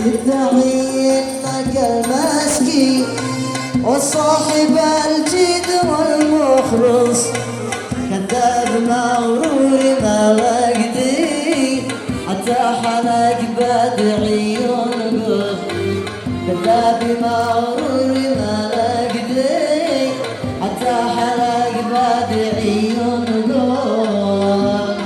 تدعي انك المسكين والصاحب الجد والمخلص كذاب مغرور ما وقدي حتى حلق بدعي ينقص كذاب مغرور ما وقدي حتى حلق بدعي ينقص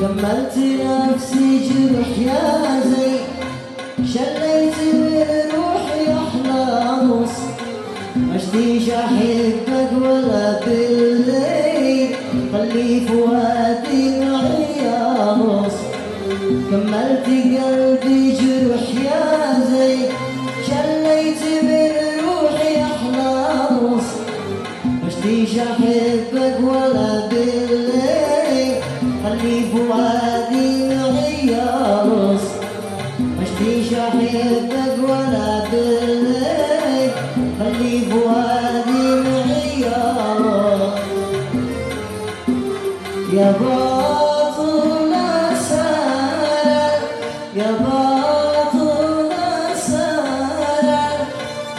كملت نفسي جرح يا زي شليت من روحي احلى نص مشتيش احبك ولا بالليل خلي فؤادي معي يا نص كملت قلبي جرح يا زي شليت من روحي احلى نص مشتيش احبك ولا بالليل خلي فؤادي معي يا نص مشتيش احبك ولا بالليل خلي فؤادي معي يا نص يا باطل السهر يا باطل السهر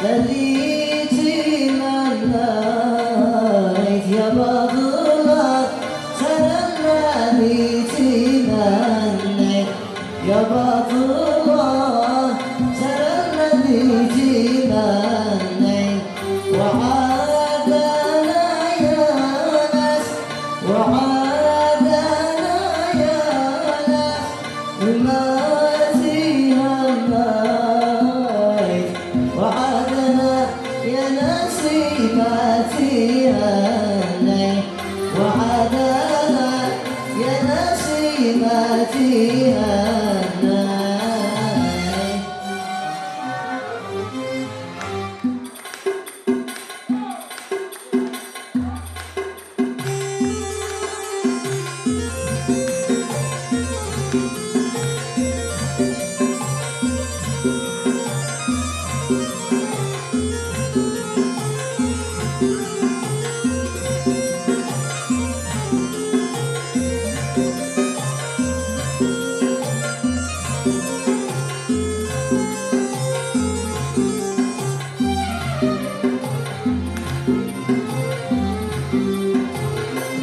الذي تمنيت يا باطل يا باطل سر الذي تمني وعادنا يا ناس وعادنا يا ناس وما فيها الناس وعادنا يا ناس ما فيها الناس وعادنا يا ناس ما فيها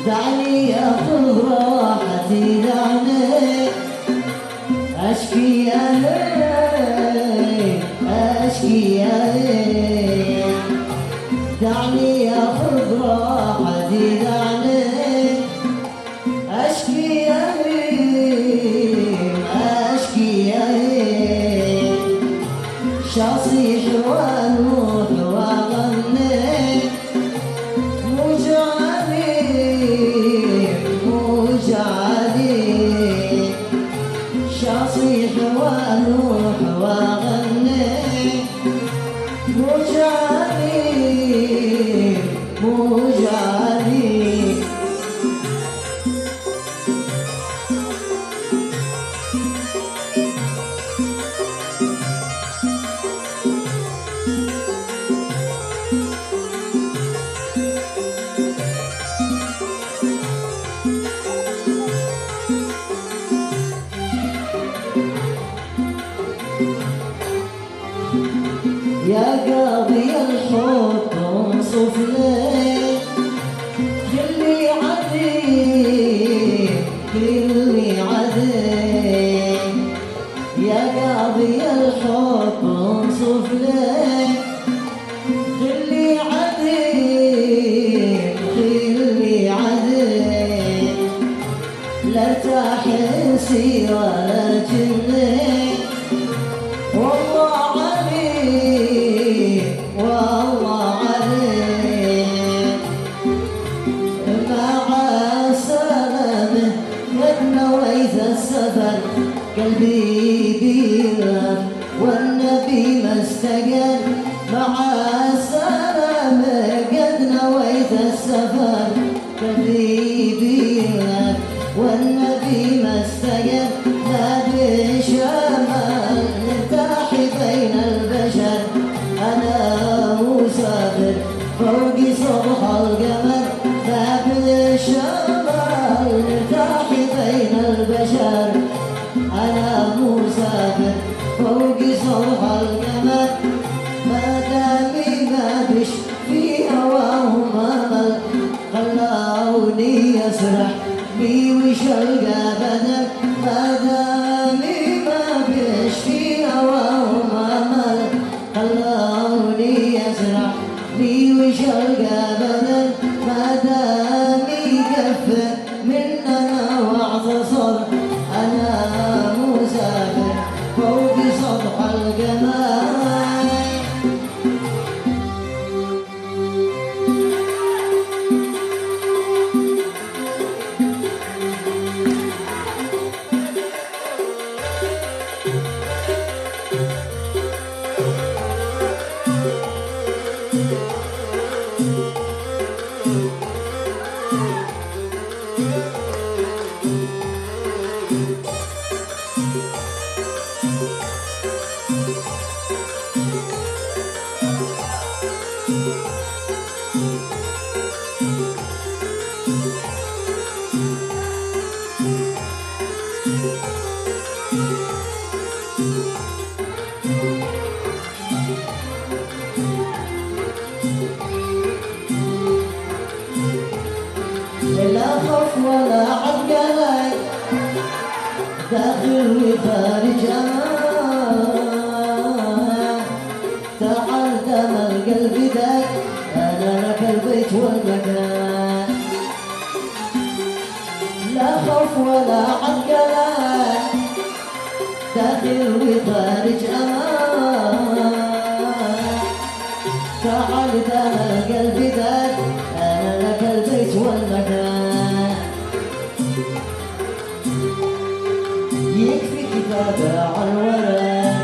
دعني اخذ راحتي دعني اشكي يا ليل اشكي يا ليل دعني اخذ راحتي دعني اشكي يا ليل اشكي يا ليل شاصيح ونوح واغني شاصيح ونوح واغني مجاني مجاني يا قاضي الحب انصف لي خلي عديل خلي عديل يا قاضي الحب انصف لي خلي عديل خلي عديل لا تحسي ولا جني والله عليك والله عليك مع السلامة قد نويت السفر قلبي بيلك والنبي ما استقل مع السلامة قد نويت السفر قلبي بيلك والنبي ما استقل لا بشمال نرتاح بين البشر أنا مسافر فوق سطح القمر لا بالشمال نرتاح بين البشر أنا مسافر فوق سطح القمر ما دامي ما بش في هواهم أمل خلاوني أسرح بي وش ألقى بدل ما دامي ما بش في هواهم أمل خلاوني أسرح بي وش ألقى بدل ما دامي كفى مننا واعتصر أنا مسافر فوق سطح القمر لا خوف ولا عقلك داخل وخارج امان تعال دم القلب داك انا لك البيت والمكان لا خوف ولا عقلك داخل وخارج امان تعال دم القلب داك انا لك البيت والمكان يكفي كتابة على الورق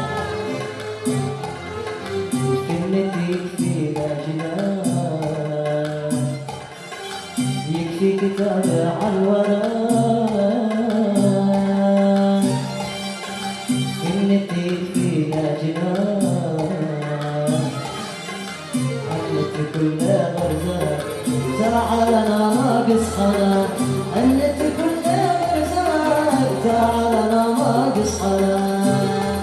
كلمتي يكفينا جنان يكفي كتابة على الورق كلمتي يكفينا جنان حلت كل غرزة تعال انا ناقص حنان حلت كل غرزة تعال انا ناقص حنان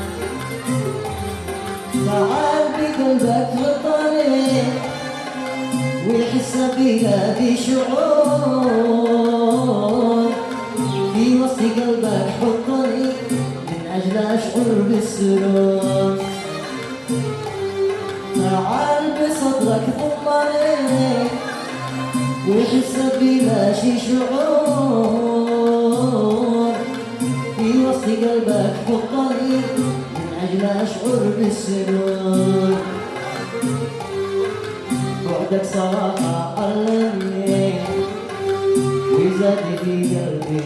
تعال بقلبك للطريق ويحس بيها بشعور في وسط قلبك حطني من اجل اشعر بالسرور تعال بصدرك ضمني ويحس بلا شي شعور في وسط قلبك حطني من اجل اشعر بالسرور بعدك صراحة علمني وزاد في قلبي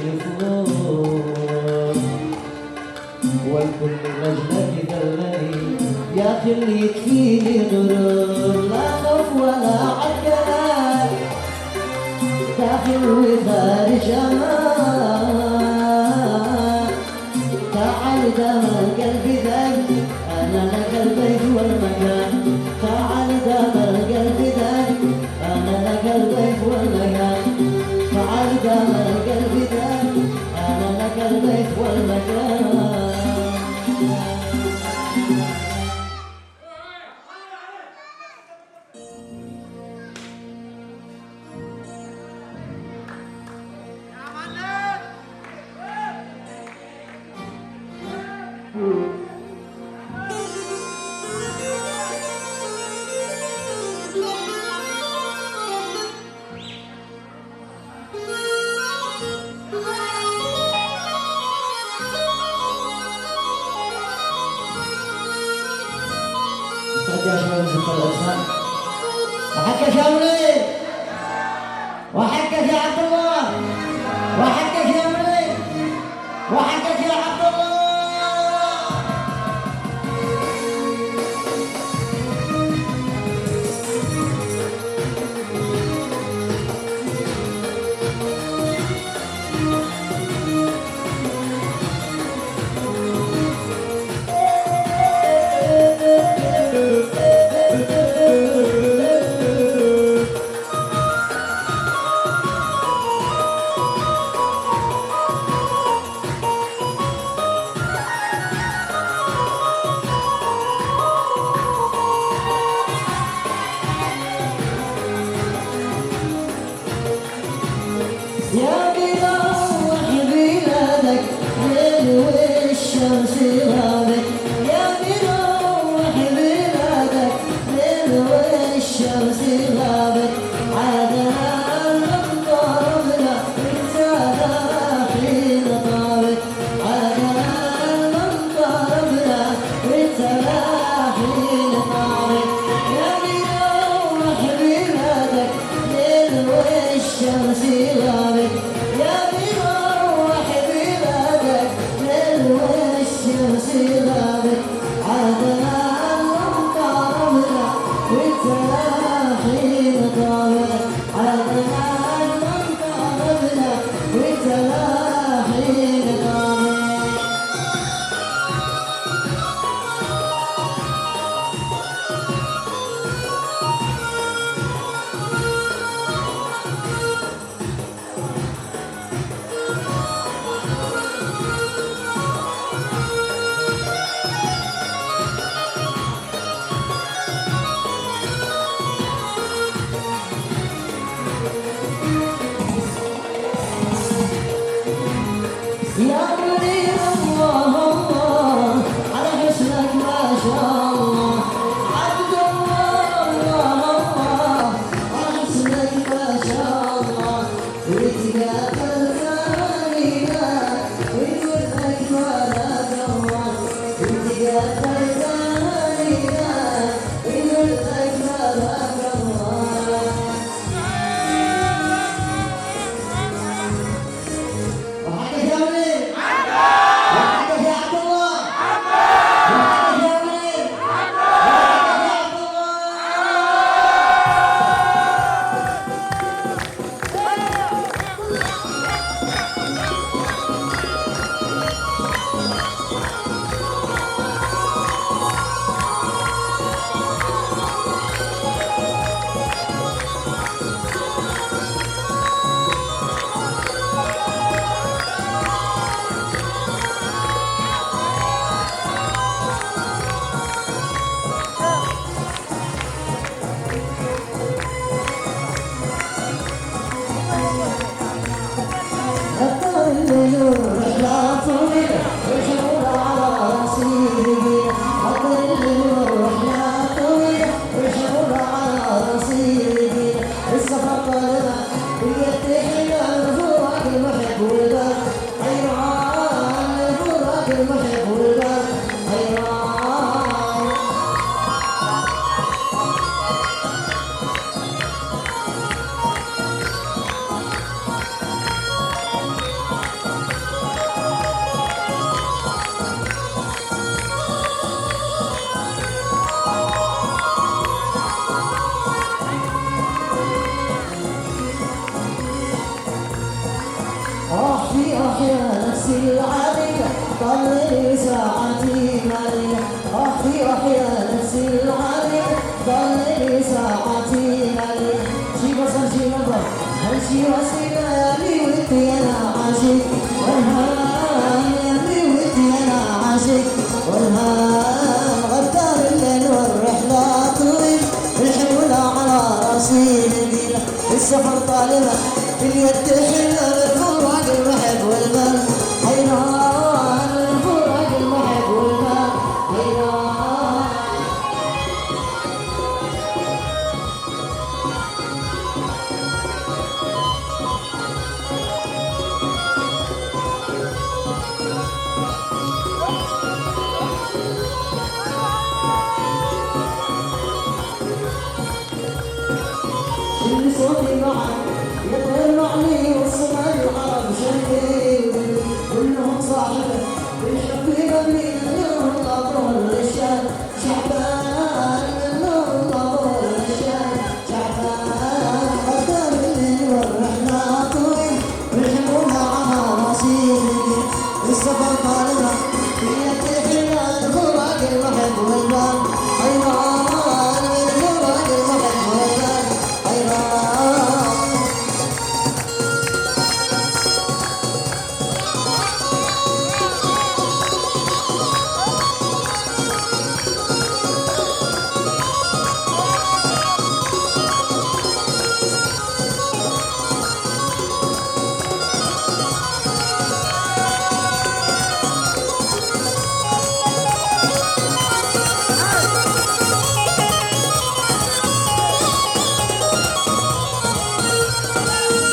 نفور والكل رجلك ذلني يا اخي اللي يكفيني غرور لا خوف ولا عقلك داخل وخارج امان تعال دام القلب ذاك انا لك البيت والمكان تعال دام القلب ذاك انا لك البيت والمكان تعال دام القلب ذاك انا لك البيت والمكان وحقك يا وليد، وحقك يا عبد الله، وحقك يا وليد، وحقك يا عبد الله. يا بيروح بلادك ليل والشمس غابت، يا بيروح بلادك ليل والشمس غابت، عادنا الأمطار بلا وانت حين طابت، عادنا الأمطار بلا وانت حين طابت، يا بيروح بلادك ليل والشمس غابت، يا بيروح بلادك ليل والشمس غابت، عادنا الأمطار بلا وانت حين طابت، عادنا الأمطار بلا وانت حين طابت. يا ولي الله الله على حسنك ما شاء الله، عبد الله الله الله على حسنك ما شاء الله، ويتقابل ثانينا ويتوثق ولد الله، ويتقابل ثانينا ويتوثق ولد الله. وحقك يا وليد، وحقك يا عبد الله، وحقك يا وليد، وحقك يا عبد الله. الطار الليل رحلة طويلة والحمول على راسي ثقيلة، الطار الليل رحلة طويلة والحمول على راسي ثقيلة، السفر طالبة بيد حلة الفراق المحب والبال حيران، الفراق المحب والبال حيران. يا نفسي العادية ضلني ساعتي مالية، أخي يا نفسي العادية ضلني ساعتي مالية، شي بصر شي نظر هل شي وسيلة يا لي ودي أنا عاشق، والهام يا لي ودي أنا عاشق، والهام غدار الليل والرحلة طويل، الحمل على راسي ثقيلة، السفر طالبة باليد حلة، الفراق المحب والبال حيران، الفراق المحب والبال. اللي صوتي معك يطير معني والسماء العرب شايفين كلهم صاحبه يحب يغني منهم طابور الرجال شعبان منهم طابور الرجال شعبان قدر الليل والرحلة طويل رحموها عمى رصيدي السفر طالبة هي تحيان فراق المحب والبال حيران من فراق المحب والبال حيران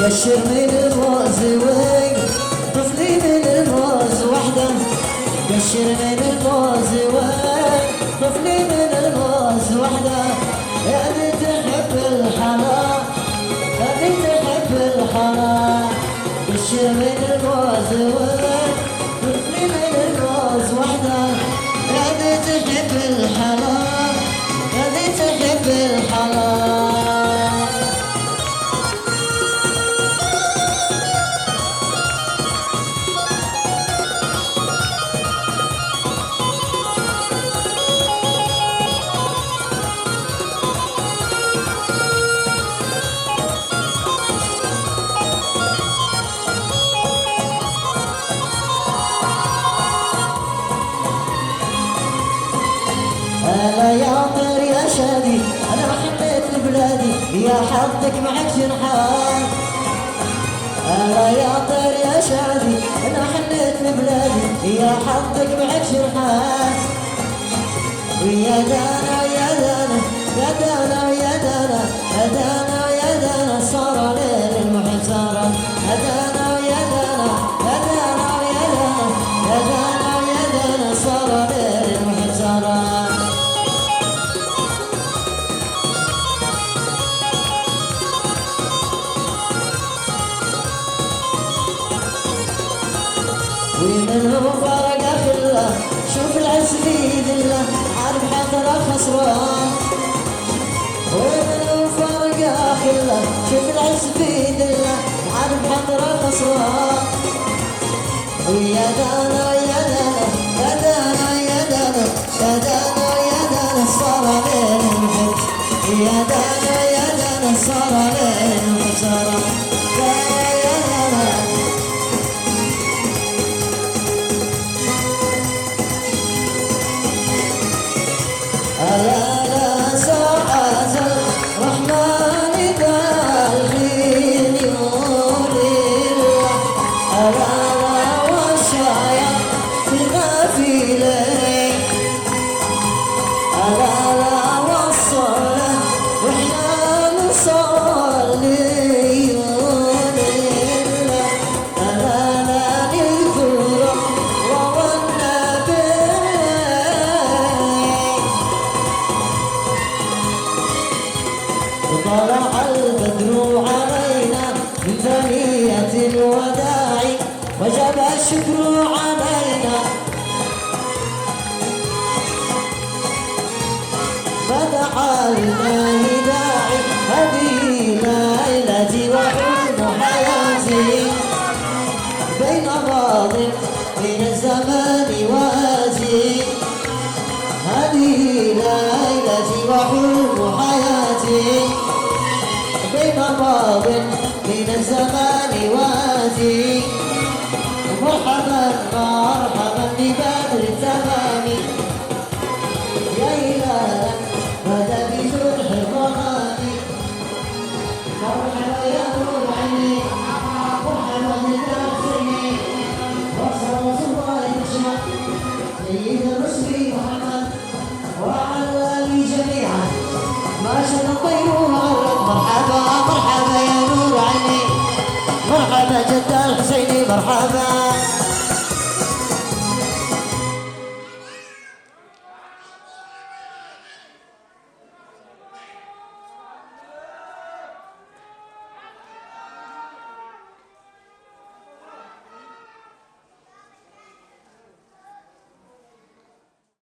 قشر من الموز وين طفلي من الموز وحده قشر من الموز وين طفلي من الموز وحده يعني تحب الحلا يعني تحب الحلا قشر من الموز وين طفلي من الموز وحده يعني تحب الحلا يعني تحب الحلا هلا يا طير يا شادي انا حبيت لبلادي يا حظك معك جنحان هلا يا طير يا شادي انا حنيت لبلادي يا حظك معك جنحان ويا دانا يا دانا يا دانا يا دانا يا دانا يا دانا صار ليل المحب صار يا دانا يا دانا يا دانا يا دانا يا دانا يا دانا صار ليل المحب صار ومنهم فرق خله شوف العز في ذله عارف حضره خسران ومنهم فرق خله شوف العز في ذله عارف حضره خسران ويا دانا يا دانا يا دانا يا دانا يا دانا يا دانا صار عليه المحب يا دانا يا دانا صار عليه المحب صار يا دانا ألا ساعة الرحمن بالحين يولي ألا والشايع في الغفيلة ألا والصلاة وإحنا نصلي يولي ألا للكرة والنبي طلع البدر علينا من ثنية الوداع وجب الشكر علينا فدعا لله داعي هذه ليلتي وحلم حياتي بين ماض بين الزمان وآتي هذه ليلتي وحلم حياتي بين ماض بين الزمان وآتي مرحبا مرحبا